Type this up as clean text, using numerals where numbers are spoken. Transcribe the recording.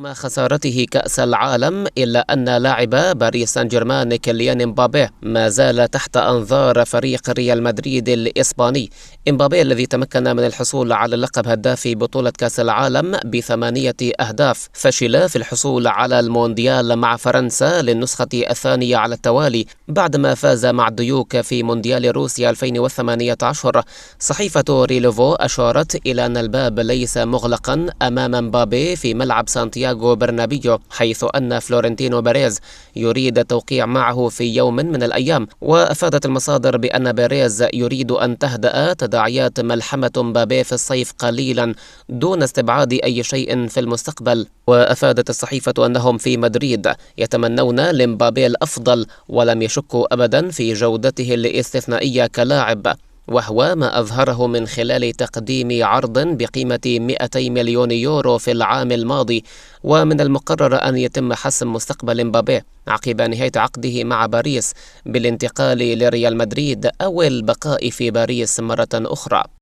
رغم خسارته كأس العالم إلا أن لاعب باريس سان جيرمان كيليان امبابي ما زال تحت أنظار فريق ريال مدريد الإسباني. امبابي الذي تمكن من الحصول على لقب هداف بطولة كأس العالم ب8 أهداف فشل في الحصول على المونديال مع فرنسا للنسخة الثانية على التوالي بعدما فاز مع الديوك في مونديال روسيا 2018. صحيفة ريلوفو أشارت إلى أن الباب ليس مغلقا أمام امبابي في ملعب سانتياغو برنابيو، حيث أن فلورنتينو بيريز يريد التوقيع معه في يوم من الأيام. وأفادت المصادر بأن بيريز يريد أن تهدأ تداعيات ملحمة امبابي في الصيف قليلا دون استبعاد أي شيء في المستقبل. وأفادت الصحيفة أنهم في مدريد يتمنون لامبابي الأفضل ولم يشكوا أبدا في جودته الاستثنائية كلاعب، وهو ما أظهره من خلال تقديم عرض بقيمة 200 مليون يورو في العام الماضي. ومن المقرر أن يتم حسم مستقبل امبابي عقب نهاية عقده مع باريس بالانتقال لريال مدريد أو البقاء في باريس مرة أخرى.